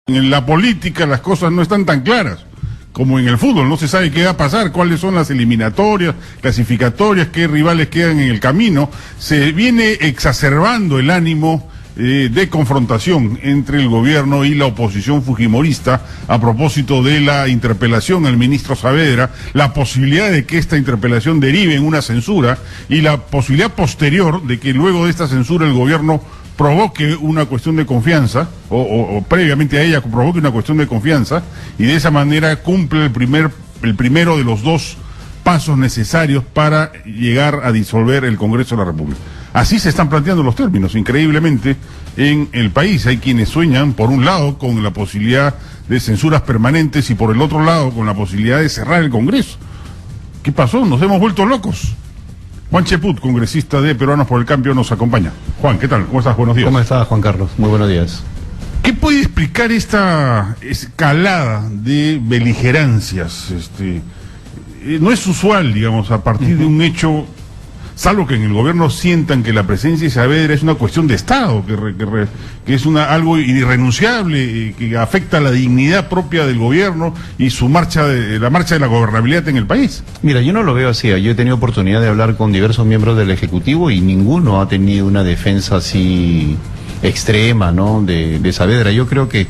En la política las cosas no están tan claras como en el fútbol, no se sabe qué va a pasar, cuáles son las eliminatorias, clasificatorias, qué rivales quedan en el camino. Se viene exacerbando el ánimo de confrontación entre el gobierno y la oposición fujimorista a propósito de la interpelación al ministro Saavedra, la posibilidad de que esta interpelación derive en una censura y la posibilidad posterior de que luego de esta censura el gobierno provoque una cuestión de confianza, o previamente a ella provoque una cuestión de confianza, y de esa manera cumple el primero de los dos pasos necesarios para llegar a disolver el Congreso de la República. Así se están planteando los términos, increíblemente, en el país. Hay quienes sueñan, por un lado, con la posibilidad de censuras permanentes y por el otro lado, con la posibilidad de cerrar el Congreso. ¿Qué pasó? Nos hemos vuelto locos. Juan Cheput, congresista de Peruanos por el Cambio, nos acompaña. Juan, ¿qué tal? ¿Cómo estás? Buenos días. ¿Cómo estás, Juan Carlos? Muy buenos días. ¿Qué puede explicar esta escalada de beligerancias? No es usual, digamos, a partir de un hecho, salvo que en el gobierno sientan que la presencia de Saavedra es una cuestión de Estado, que es algo irrenunciable, que afecta la dignidad propia del gobierno y la marcha de la gobernabilidad en el país. Mira, yo no lo veo así. Yo he tenido oportunidad de hablar con diversos miembros del Ejecutivo y ninguno ha tenido una defensa así extrema, ¿no?, de Saavedra. Yo creo que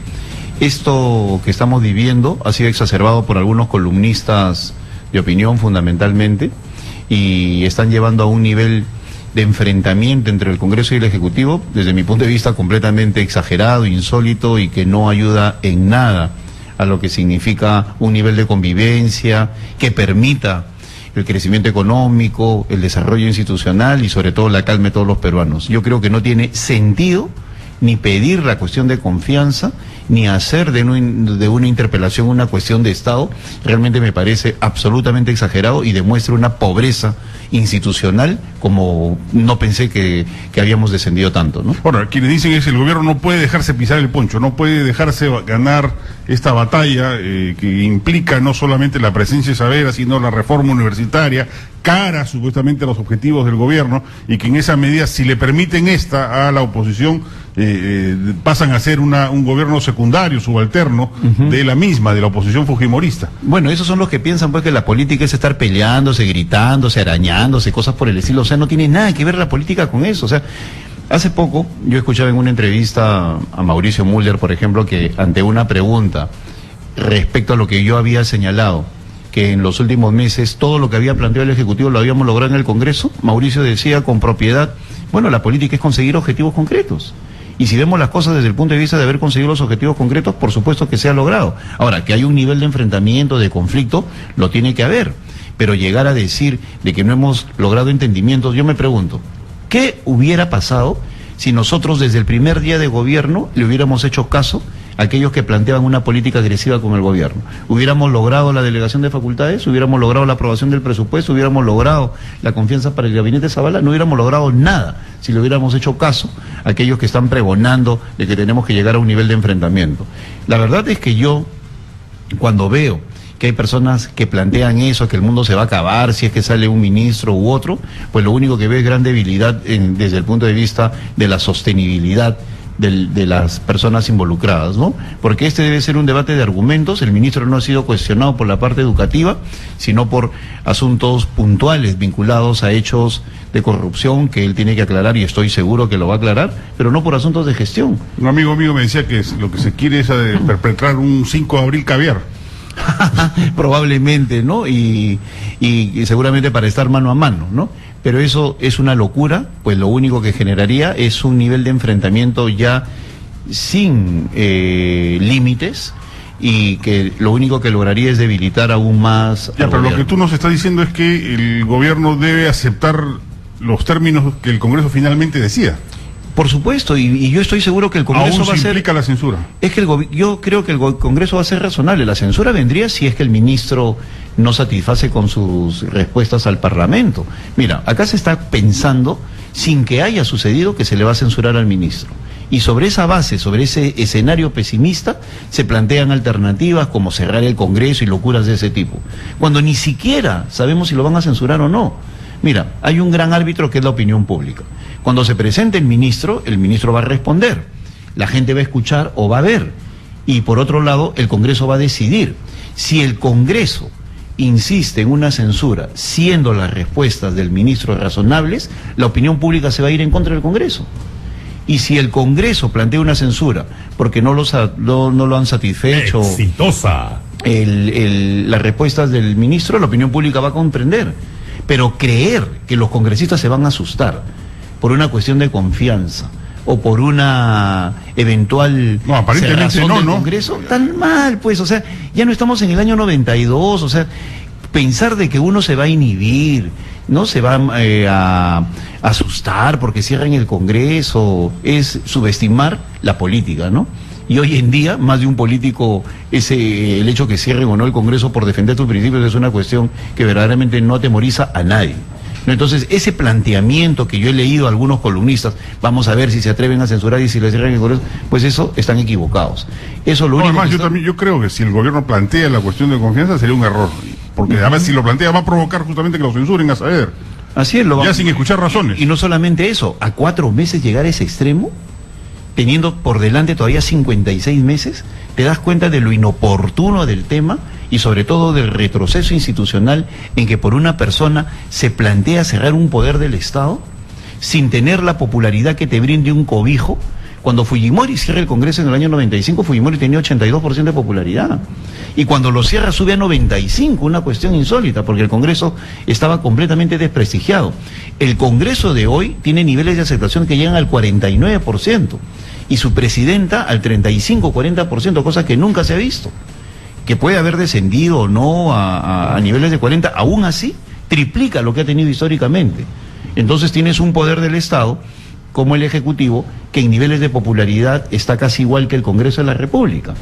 esto que estamos viviendo ha sido exacerbado por algunos columnistas de opinión fundamentalmente, y están llevando a un nivel de enfrentamiento entre el Congreso y el Ejecutivo, desde mi punto de vista, completamente exagerado, insólito, y que no ayuda en nada a lo que significa un nivel de convivencia que permita el crecimiento económico, el desarrollo institucional y sobre todo la calma de todos los peruanos. Yo creo que no tiene sentido ni pedir la cuestión de confianza, ni hacer de una interpelación una cuestión de Estado. Realmente me parece absolutamente exagerado y demuestra una pobreza institucional como no pensé que habíamos descendido tanto, ¿no? Bueno, quienes dicen es que el gobierno no puede dejarse pisar el poncho, no puede dejarse ganar esta batalla que implica no solamente la presencia de Saavedra, sino la reforma universitaria, cara supuestamente a los objetivos del gobierno, y que en esa medida, si le permiten a la oposición, pasan a ser un gobierno secundario, subalterno, de la oposición fujimorista. Bueno, esos son los que piensan pues que la política es estar peleándose, gritándose, arañándose, cosas por el estilo. O sea, no tiene nada que ver la política con eso. O sea, hace poco yo escuchaba en una entrevista a Mauricio Mulder, por ejemplo, que ante una pregunta respecto a lo que yo había señalado, que en los últimos meses todo lo que había planteado el Ejecutivo lo habíamos logrado en el Congreso, Mauricio decía con propiedad, bueno, la política es conseguir objetivos concretos. Y si vemos las cosas desde el punto de vista de haber conseguido los objetivos concretos, por supuesto que se ha logrado. Ahora, que hay un nivel de enfrentamiento, de conflicto, lo tiene que haber. Pero llegar a decir de que no hemos logrado entendimientos, yo me pregunto, ¿qué hubiera pasado si nosotros desde el primer día de gobierno le hubiéramos hecho caso a aquellos que planteaban una política agresiva con el gobierno? ¿Hubiéramos logrado la delegación de facultades? ¿Hubiéramos logrado la aprobación del presupuesto? ¿Hubiéramos logrado la confianza para el gabinete Zavala? No hubiéramos logrado nada si le hubiéramos hecho caso a aquellos que están pregonando de que tenemos que llegar a un nivel de enfrentamiento. La verdad es que yo, cuando veo que hay personas que plantean eso, que el mundo se va a acabar si es que sale un ministro u otro, pues lo único que veo es gran debilidad desde el punto de vista de la sostenibilidad de las personas involucradas, ¿no? Porque este debe ser un debate de argumentos. El ministro no ha sido cuestionado por la parte educativa, sino por asuntos puntuales vinculados a hechos de corrupción que él tiene que aclarar, y estoy seguro que lo va a aclarar, pero no por asuntos de gestión. Un amigo mío me decía que lo que se quiere es perpetrar un 5 de abril caviar. Probablemente, ¿no? Y seguramente para estar mano a mano, ¿no? Pero eso es una locura, pues lo único que generaría es un nivel de enfrentamiento ya sin límites, y que lo único que lograría es debilitar aún más. Ya, pero lo que tú nos estás diciendo es que el gobierno debe aceptar los términos que el Congreso finalmente decida. Por supuesto, y yo estoy seguro que el Congreso va a ser... implica la censura. Es que yo creo que el Congreso va a ser razonable. La censura vendría si es que el ministro no satisface con sus respuestas al Parlamento. Mira, acá se está pensando, sin que haya sucedido, que se le va a censurar al ministro. Y sobre esa base, sobre ese escenario pesimista, se plantean alternativas como cerrar el Congreso y locuras de ese tipo, cuando ni siquiera sabemos si lo van a censurar o no. Mira, hay un gran árbitro que es la opinión pública. Cuando se presente el ministro va a responder. La gente va a escuchar o va a ver. Y por otro lado, el Congreso va a decidir. Si el Congreso insiste en una censura, siendo las respuestas del ministro razonables, la opinión pública se va a ir en contra del Congreso. Y si el Congreso plantea una censura porque no lo han satisfecho exitosa las respuestas del ministro, la opinión pública va a comprender. Pero creer que los congresistas se van a asustar por una cuestión de confianza o por una eventual cerrazón del Congreso, tan mal, pues, o sea, ya no estamos en el año 92, o sea, pensar de que uno se va a inhibir, no se va a asustar porque cierran el Congreso, es subestimar la política, ¿no? Y hoy en día, más de un político, el hecho que cierren o no el Congreso por defender tus principios es una cuestión que verdaderamente no atemoriza a nadie. Entonces, ese planteamiento que yo he leído a algunos columnistas, vamos a ver si se atreven a censurar y si les cierran el Congreso, pues eso, están equivocados. Eso lo único además, yo creo que si el gobierno plantea la cuestión de confianza sería un error, porque además si lo plantea va a provocar justamente que lo censuren, a saber. Así es, ya sin escuchar razones. Y no solamente eso, a 4 meses llegar a ese extremo, teniendo por delante todavía 56 meses, te das cuenta de lo inoportuno del tema y sobre todo del retroceso institucional en que por una persona se plantea cerrar un poder del Estado sin tener la popularidad que te brinde un cobijo. Cuando Fujimori cierra el Congreso en el año 95, Fujimori tenía 82% de popularidad. Y cuando lo cierra sube a 95, una cuestión insólita, porque el Congreso estaba completamente desprestigiado. El Congreso de hoy tiene niveles de aceptación que llegan al 49%, y su presidenta al 35-40%, cosa que nunca se ha visto. Que puede haber descendido o no a niveles de 40, aún así triplica lo que ha tenido históricamente. Entonces tienes un poder del Estado como el Ejecutivo, que en niveles de popularidad está casi igual que el Congreso de la República.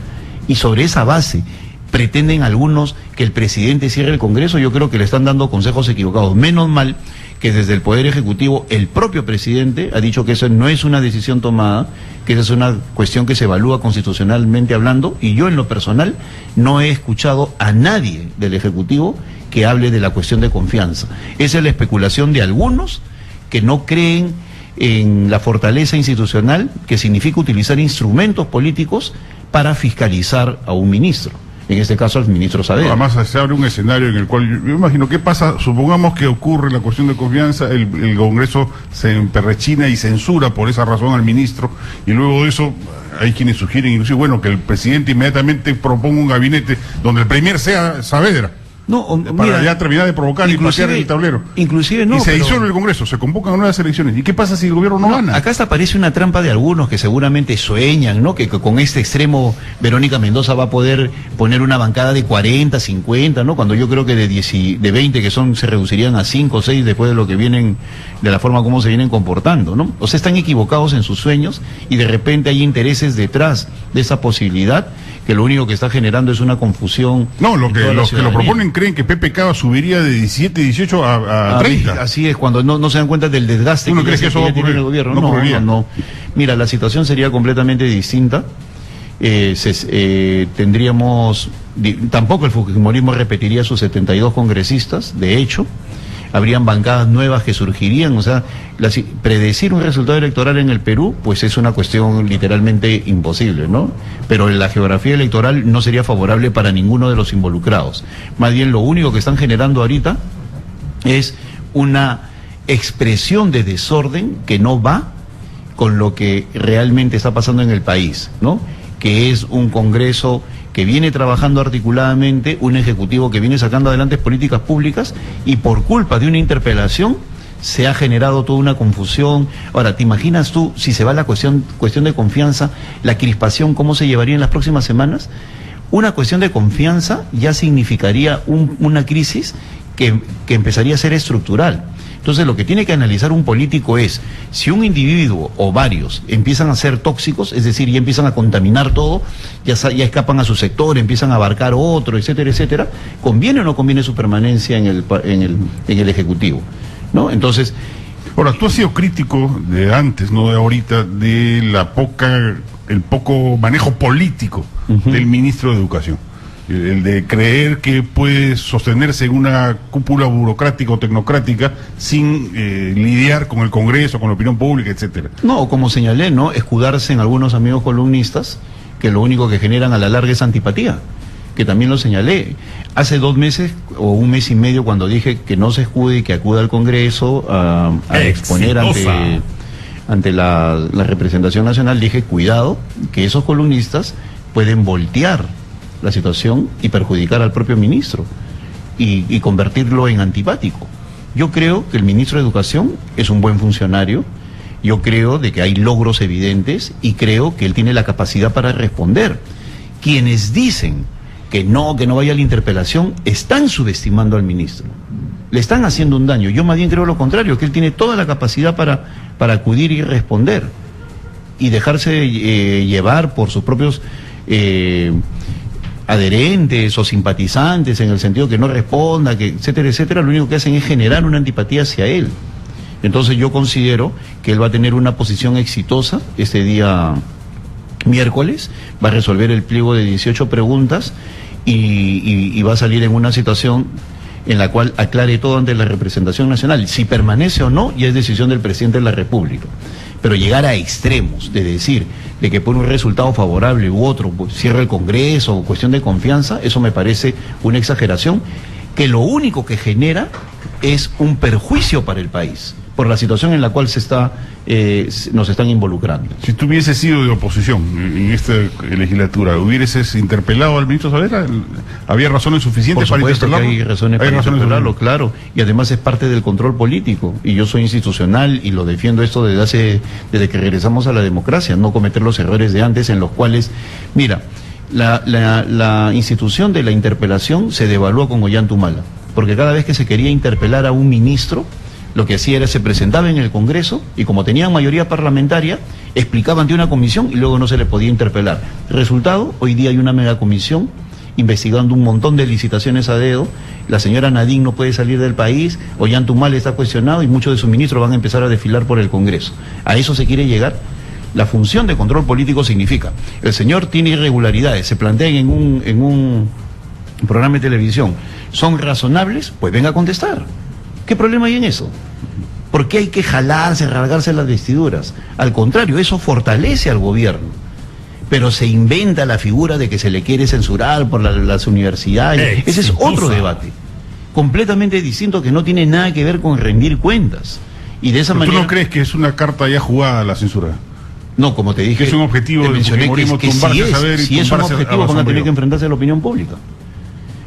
Y sobre esa base pretenden algunos que el presidente cierre el Congreso. Yo creo que le están dando consejos equivocados. Menos mal que desde el Poder Ejecutivo el propio presidente ha dicho que eso no es una decisión tomada, que esa es una cuestión que se evalúa constitucionalmente hablando, y yo en lo personal no he escuchado a nadie del Ejecutivo que hable de la cuestión de confianza. Esa es la especulación de algunos que no creen en la fortaleza institucional, que significa utilizar instrumentos políticos para fiscalizar a un ministro, en este caso al ministro Saavedra. Además se abre un escenario en el cual yo imagino qué pasa, supongamos que ocurre la cuestión de confianza, el Congreso se emperrechina y censura por esa razón al ministro, y luego de eso hay quienes sugieren inclusive, bueno, que el presidente inmediatamente proponga un gabinete donde el premier sea Saavedra. No, para mira, ya terminar de provocar y pasear el tablero. Inclusive no. Y se disuelve el Congreso, se convocan nuevas elecciones. ¿Y qué pasa si el gobierno no gana? Acá hasta parece una trampa de algunos que seguramente sueñan, ¿no? Que con este extremo Verónica Mendoza va a poder poner una bancada de 40, 50, ¿no? Cuando yo creo que de 20 que son se reducirían a 5 o 6 después de lo que vienen, de la forma como se vienen comportando, ¿no? O sea, están equivocados en sus sueños y de repente hay intereses detrás de esa posibilidad que lo único que está generando es una confusión. No, los que lo proponen creen que PPK subiría de 17, 18 a 30. Así es, cuando no se dan cuenta del desgaste que ya eso va a ocurrir en el gobierno. No. Mira, la situación sería completamente distinta. Tendríamos, tampoco el fujimorismo repetiría sus 72 congresistas, de hecho. Habrían bancadas nuevas que surgirían, o sea, predecir un resultado electoral en el Perú, pues es una cuestión literalmente imposible, ¿no? Pero la geografía electoral no sería favorable para ninguno de los involucrados. Más bien lo único que están generando ahorita es una expresión de desorden que no va con lo que realmente está pasando en el país, ¿no? Que es un Congreso que viene trabajando articuladamente, un Ejecutivo que viene sacando adelante políticas públicas, y por culpa de una interpelación se ha generado toda una confusión. Ahora, ¿te imaginas tú, si se va la cuestión de confianza, la crispación, cómo se llevaría en las próximas semanas? Una cuestión de confianza ya significaría una crisis que empezaría a ser estructural. Entonces lo que tiene que analizar un político es, si un individuo o varios empiezan a ser tóxicos, es decir, ya empiezan a contaminar todo, ya escapan a su sector, empiezan a abarcar otro, etcétera, etcétera, ¿conviene o no conviene su permanencia en el Ejecutivo? ¿No? Entonces... Ahora, tú has sido crítico de antes, no de ahorita, de el poco manejo político del ministro de Educación. El de creer que puede sostenerse en una cúpula burocrática o tecnocrática sin lidiar con el Congreso, con la opinión pública, etcétera. No, como señalé, ¿no? Escudarse en algunos amigos columnistas que que lo único que generan a la larga es antipatía, que también lo señalé. Hace 2 meses o 1 mes y medio, cuando dije que no se escude y que acuda al Congreso a exponer ante la representación nacional, dije, cuidado, que esos columnistas pueden voltear la situación y perjudicar al propio ministro y convertirlo en antipático. Yo creo que el ministro de Educación es un buen funcionario, yo creo de que hay logros evidentes y creo que él tiene la capacidad para responder. Quienes dicen que no vaya a la interpelación están subestimando al ministro, le están haciendo un daño. Yo más bien creo lo contrario, que él tiene toda la capacidad para acudir y responder y dejarse llevar por sus propios adherentes o simpatizantes, en el sentido que no responda, que etcétera, etcétera. Lo único que hacen es generar una antipatía hacia él. Entonces yo considero que él va a tener una posición exitosa este día miércoles, va a resolver el pliego de 18 preguntas y va a salir en una situación en la cual aclare todo ante la representación nacional. Si permanece o no, ya es decisión del presidente de la República. Pero llegar a extremos de decir de que por un resultado favorable u otro pues, cierra el Congreso o cuestión de confianza, eso me parece una exageración que lo único que genera es un perjuicio para el país por la situación en la cual nos están involucrando. Si tú hubieses sido de oposición en esta legislatura, ¿hubieses interpelado al ministro Saavedra? ¿Había razones suficientes para interpelarlo? Que hay razones para interpelarlo, claro, y además es parte del control político, y yo soy institucional y lo defiendo esto desde que regresamos a la democracia, no cometer los errores de antes en los cuales, mira, la institución de la interpelación se devaluó con Ollantumala, porque cada vez que se quería interpelar a un ministro, lo que hacía era se presentaba en el Congreso y como tenían mayoría parlamentaria, explicaba ante una comisión y luego no se le podía interpelar. Resultado, hoy día hay una megacomisión investigando un montón de licitaciones a dedo, la señora Nadine no puede salir del país, Ollantumala está cuestionado y muchos de sus ministros van a empezar a desfilar por el Congreso. ¿A eso se quiere llegar? La función de control político significa, el señor tiene irregularidades, se plantean en un programa de televisión, ¿son razonables? Pues venga a contestar. ¿Qué problema hay en eso? ¿Por qué hay que jalarse, rasgarse las vestiduras? Al contrario, eso fortalece al gobierno. Pero se inventa la figura de que se le quiere censurar por las universidades. Ese es otro debate, completamente distinto, que no tiene nada que ver con rendir cuentas. Y de esa manera... ¿Tú no crees que es una carta ya jugada la censura? No, como te dije... Que es un objetivo del fujimorismo tumbarse a saber y si es un objetivo, van a tener que enfrentarse a la opinión pública.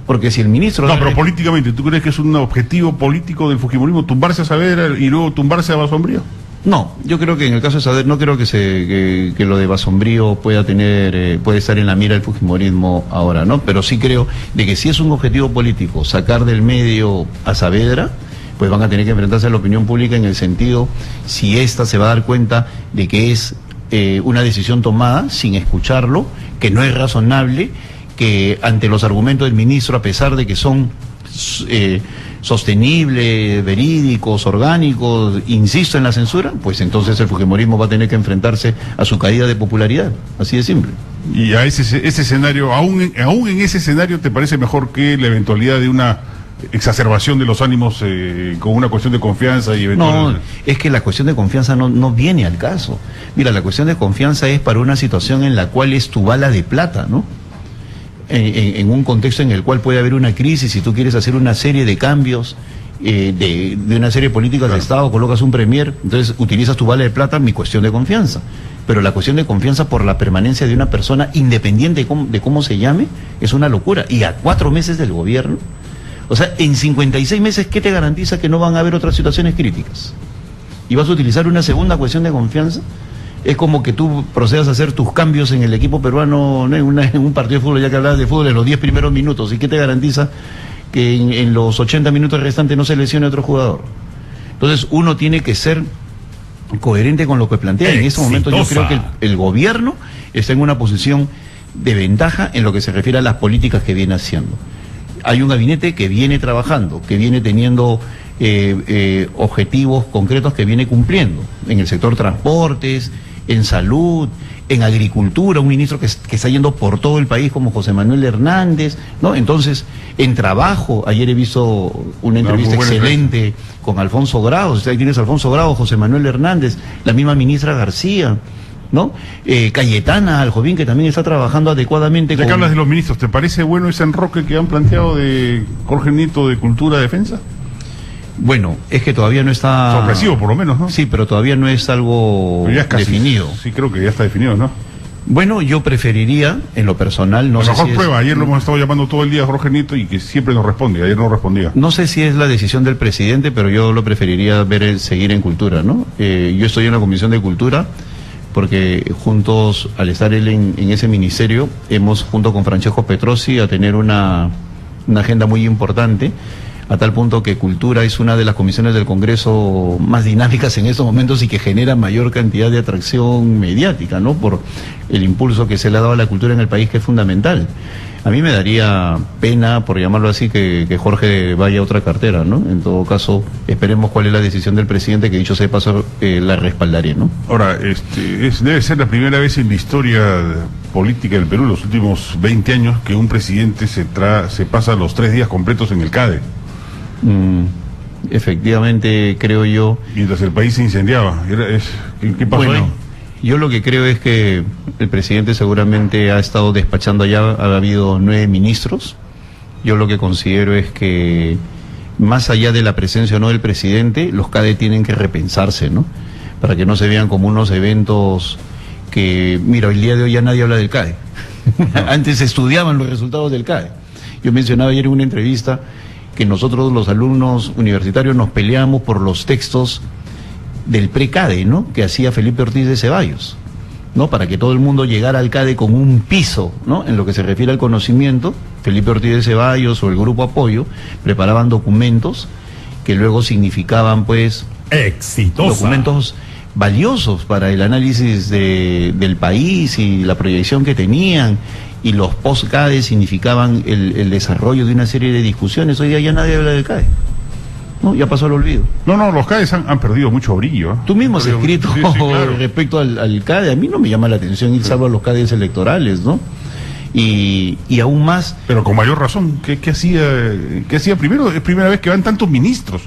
Porque si el ministro... No, pero políticamente, ¿tú crees que es un objetivo político del fujimorismo tumbarse a Saavedra y luego tumbarse a Basombrío? No, yo creo que en el caso de Saavedra, no creo que lo de Basombrío puede estar en la mira del fujimorismo ahora, ¿no? Pero sí creo de que si es un objetivo político sacar del medio a Saavedra, pues van a tener que enfrentarse a la opinión pública en el sentido, si ésta se va a dar cuenta de que es una decisión tomada sin escucharlo, que no es razonable, que ante los argumentos del ministro, a pesar de que son sostenibles, verídicos, orgánicos, insisto en la censura, pues entonces el fujimorismo va a tener que enfrentarse a su caída de popularidad, así de simple. Y a ese escenario, aún en ese escenario, ¿te parece mejor que la eventualidad de una exacerbación de los ánimos con una cuestión de confianza y eventual... No, es que la cuestión de confianza no viene al caso. Mira, la cuestión de confianza es para una situación en la cual es tu bala de plata, ¿no? En un contexto en el cual puede haber una crisis y tú quieres hacer una serie de cambios de una serie de políticas de Estado, colocas un premier, entonces utilizas tu bala de plata, mi cuestión de confianza. Pero la cuestión de confianza por la permanencia de una persona, independiente de cómo se llame, es una locura. Y a 4 meses del gobierno, o sea, en 56 meses, ¿qué te garantiza que no van a haber otras situaciones críticas? ¿Y vas a utilizar una segunda cuestión de confianza? Es como que tú procedas a hacer tus cambios en el equipo peruano, ¿no? en un partido de fútbol, ya que hablabas de fútbol, en los 10 primeros minutos. ¿Y qué te garantiza que en los 80 minutos restantes no se lesione otro jugador? Entonces uno tiene que ser coherente con lo que plantea. En este momento yo creo que el gobierno está en una posición de ventaja en lo que se refiere a las políticas que viene haciendo. Hay un gabinete que viene trabajando, que viene teniendo objetivos concretos que viene cumpliendo en el sector transportes, en salud, en agricultura, un ministro que está yendo por todo el país como José Manuel Hernández, ¿no? Entonces, en trabajo, ayer he visto una entrevista excelente con Alfonso Grau, ahí tienes a Alfonso Grau, José Manuel Hernández, la misma ministra García, ¿no? Cayetana Aljovín, que también está trabajando adecuadamente. Ya que hablas de los ministros, ¿te parece bueno ese enroque que han planteado de Jorge Nieto de Cultura Defensa? Bueno, es que todavía no está... Sorpresivo, por lo menos, ¿no? Sí, pero todavía no es algo Pero ya es casi definido. Sí, creo que ya está definido, ¿no? Bueno, yo preferiría, en lo personal, no a sé lo mejor si prueba, ayer lo hemos estado llamando todo el día a Jorge Nieto y que siempre nos responde, ayer no respondía. No sé si es la decisión del presidente, pero yo lo preferiría ver seguir en Cultura, ¿no? Yo estoy en la Comisión de Cultura porque juntos, al estar él en ese ministerio, hemos, junto con Francesco Petrosi, a tener una agenda muy importante, a tal punto que Cultura es una de las comisiones del Congreso más dinámicas en estos momentos y que genera mayor cantidad de atracción mediática, ¿no? Por el impulso que se le ha dado a la cultura en el país, que es fundamental. A mí me daría pena, por llamarlo así, que Jorge vaya a otra cartera, ¿no? En todo caso, esperemos cuál es la decisión del presidente, que dicho sea de paso, la respaldaría, ¿no? Ahora, debe ser la primera vez en la historia política del Perú, los últimos 20 años, que un presidente se pasa los 3 días completos en el CADE. Efectivamente, creo yo. Mientras el país se incendiaba. ¿Qué pasó ahí? Yo lo que creo es que el presidente seguramente ha estado despachando allá, ha habido 9 ministros. Yo lo que considero es que, más allá de la presencia o no del presidente, los CADE tienen que repensarse, ¿no? Para que no se vean como unos eventos que, mira, el día de hoy ya nadie habla del CADE. Antes se estudiaban los resultados del CADE. Yo mencionaba ayer en una entrevista que nosotros los alumnos universitarios nos peleamos por los textos del pre-CADE, ¿no? Que hacía Felipe Ortiz de Ceballos, ¿no? Para que todo el mundo llegara al CADE con un piso, ¿no? En lo que se refiere al conocimiento, Felipe Ortiz de Ceballos o el Grupo Apoyo preparaban documentos que luego significaban, pues, documentos valiosos para el análisis del país y la proyección que tenían. Y los post-CADE significaban el desarrollo de una serie de discusiones. Hoy día ya nadie habla del CADE, ¿no? Ya pasó al olvido. No, los CADEs han perdido mucho brillo. Tú mismo has escrito sí, claro. Respecto al CADE. A mí no me llama la atención ir salvo a los CADEs electorales, ¿no? Y aún más... Pero con mayor razón, ¿qué hacía primero? Es primera vez que van tantos ministros.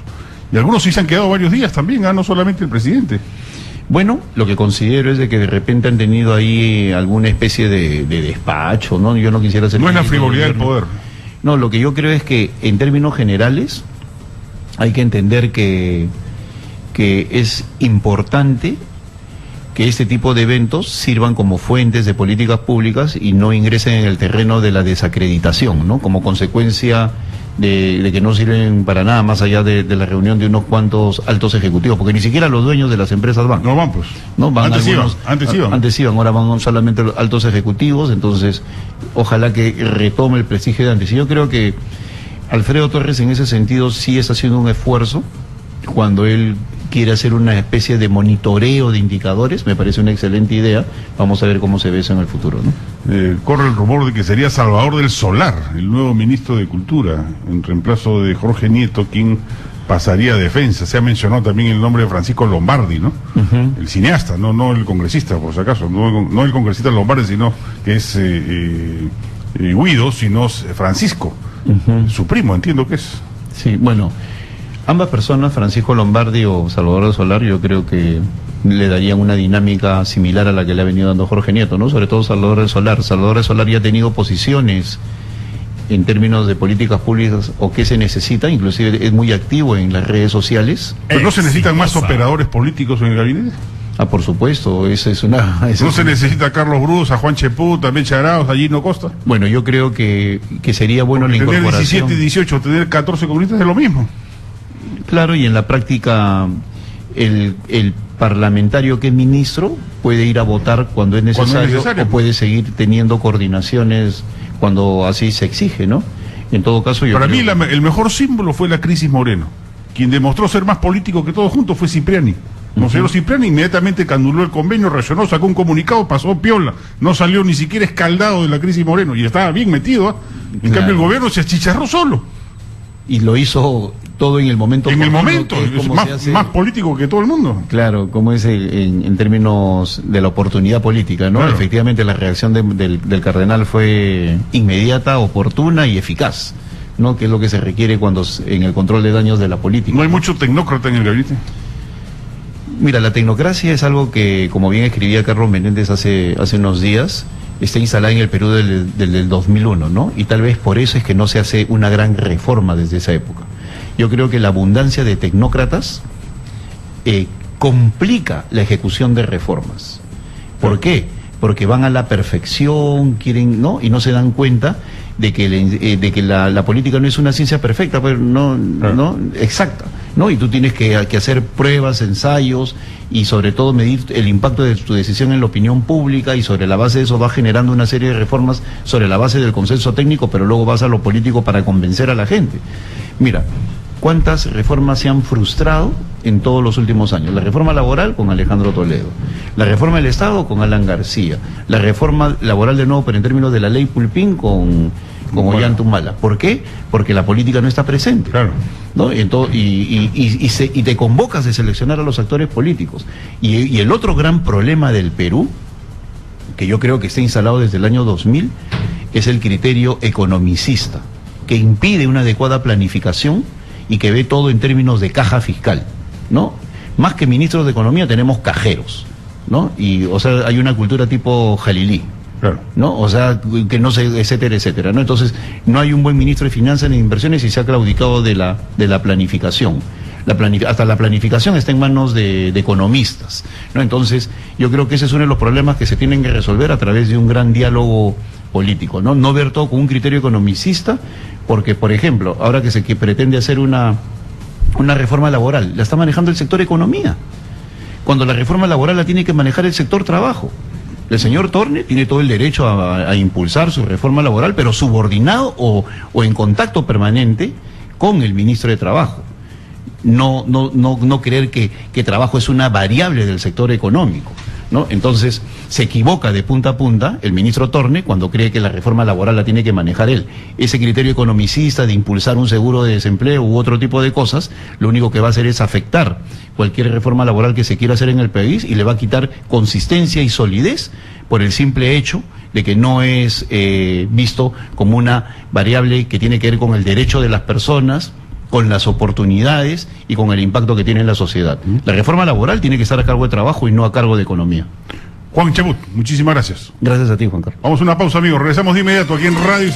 Y algunos sí se han quedado varios días también, no solamente el presidente. Bueno, lo que considero es de que de repente han tenido ahí alguna especie de despacho, ¿no? Yo no quisiera ser... No es la frivolidad del poder. No, lo que yo creo es que en términos generales hay que entender que es importante que este tipo de eventos sirvan como fuentes de políticas públicas y no ingresen en el terreno de la desacreditación, ¿no? Como consecuencia de que no sirven para nada más allá de la reunión de unos cuantos altos ejecutivos, porque ni siquiera los dueños de las empresas van. No van, pues. No van. Antes iban, ahora van solamente los altos ejecutivos, entonces ojalá que retome el prestigio de antes. Y yo creo que Alfredo Torres en ese sentido sí está haciendo un esfuerzo cuando él quiere hacer una especie de monitoreo de indicadores. Me parece una excelente idea. Vamos a ver cómo se ve eso en el futuro, ¿no? Corre el rumor de que sería Salvador del Solar, el nuevo ministro de Cultura, en reemplazo de Jorge Nieto, quien pasaría a Defensa. Se ha mencionado también el nombre de Francisco Lombardi, ¿no? El cineasta, no el congresista, por si acaso. No el congresista Lombardi, sino que es Guido, sino Francisco. Su primo, entiendo que es. Sí, bueno. Ambas personas, Francisco Lombardi o Salvador del Solar, yo creo que le darían una dinámica similar a la que le ha venido dando Jorge Nieto, ¿no? Sobre todo Salvador del Solar. Salvador del Solar ya ha tenido posiciones en términos de políticas públicas o qué se necesita, inclusive es muy activo en las redes sociales. ¿Pero no se necesitan más operadores políticos en el gabinete? Por supuesto, esa es una... ¿No se necesita a Carlos Brus, a Juan Chepú, también Charaos, a Gino Costa? Bueno, yo creo que sería bueno la incorporación. Tener 17, 18, tener 14 comunistas es lo mismo. Claro, y en la práctica el parlamentario que es ministro puede ir a votar cuando es necesario, o puede seguir teniendo coordinaciones cuando así se exige, ¿no? En todo caso, yo Para mí creo... el mejor símbolo fue la crisis Moreno. Quien demostró ser más político que todos juntos fue Cipriani. Monseñor Cipriani inmediatamente canuló el convenio, reaccionó, sacó un comunicado, pasó piola, no salió ni siquiera escaldado de la crisis Moreno, y estaba bien metido, En cambio el gobierno se achicharró solo. Y lo hizo todo en el momento. En el momento, es más político que todo el mundo. Claro, como es en términos de la oportunidad política, ¿no? Claro. Efectivamente la reacción del cardenal fue inmediata, oportuna y eficaz, ¿no? Que es lo que se requiere cuando en el control de daños de la política. ¿No hay mucho tecnócrata en el gabinete? Mira, la tecnocracia es algo que, como bien escribía Carlos Menéndez hace unos días, está instalada en el Perú del 2001, ¿no? Y tal vez por eso es que no se hace una gran reforma desde esa época. Yo creo que la abundancia de tecnócratas complica la ejecución de reformas. ¿Por qué? Porque van a la perfección, quieren, ¿no? Y no se dan cuenta de que la política no es una ciencia perfecta, pero no exacta, ¿no? Y tú tienes que hacer pruebas, ensayos y sobre todo medir el impacto de tu decisión en la opinión pública, y sobre la base de eso vas generando una serie de reformas sobre la base del consenso técnico, pero luego vas a lo político para convencer a la gente. Mira, ¿cuántas reformas se han frustrado en todos los últimos años? La reforma laboral con Alejandro Toledo, la reforma del Estado con Alan García, la reforma laboral de nuevo, pero en términos de la ley Pulpín con Ollantumala. ¿Por qué? Porque la política no está presente. Claro. ¿No? Y te convocas de seleccionar a los actores políticos. Y el otro gran problema del Perú, que yo creo que está instalado desde el año 2000, es el criterio economicista, que impide una adecuada planificación y que ve todo en términos de caja fiscal, ¿no? Más que ministros de economía tenemos cajeros, ¿no? Y, o sea, hay una cultura tipo Jalilí, claro, ¿no? O sea, que no sé, etcétera, etcétera, ¿no? Entonces, no hay un buen ministro de Finanzas ni de Inversiones y se ha claudicado de la planificación. Hasta la planificación está en manos de economistas, ¿no? Entonces, yo creo que ese es uno de los problemas que se tienen que resolver a través de un gran diálogo político, ¿no? No ver todo con un criterio economicista, porque, por ejemplo, ahora que se pretende hacer una reforma laboral, la está manejando el sector economía, cuando la reforma laboral la tiene que manejar el sector trabajo. El señor Torne tiene todo el derecho a impulsar su reforma laboral, pero subordinado o en contacto permanente con el ministro de Trabajo. No creer que trabajo es una variable del sector económico, ¿no? Entonces, se equivoca de punta a punta el ministro Torne cuando cree que la reforma laboral la tiene que manejar él. Ese criterio economicista de impulsar un seguro de desempleo u otro tipo de cosas, lo único que va a hacer es afectar cualquier reforma laboral que se quiera hacer en el país y le va a quitar consistencia y solidez por el simple hecho de que no es visto como una variable que tiene que ver con el derecho de las personas, con las oportunidades y con el impacto que tiene en la sociedad. La reforma laboral tiene que estar a cargo de trabajo y no a cargo de economía. Juan Chebut, muchísimas gracias. Gracias a ti, Juan Carlos. Vamos a una pausa, amigos. Regresamos de inmediato aquí en Radio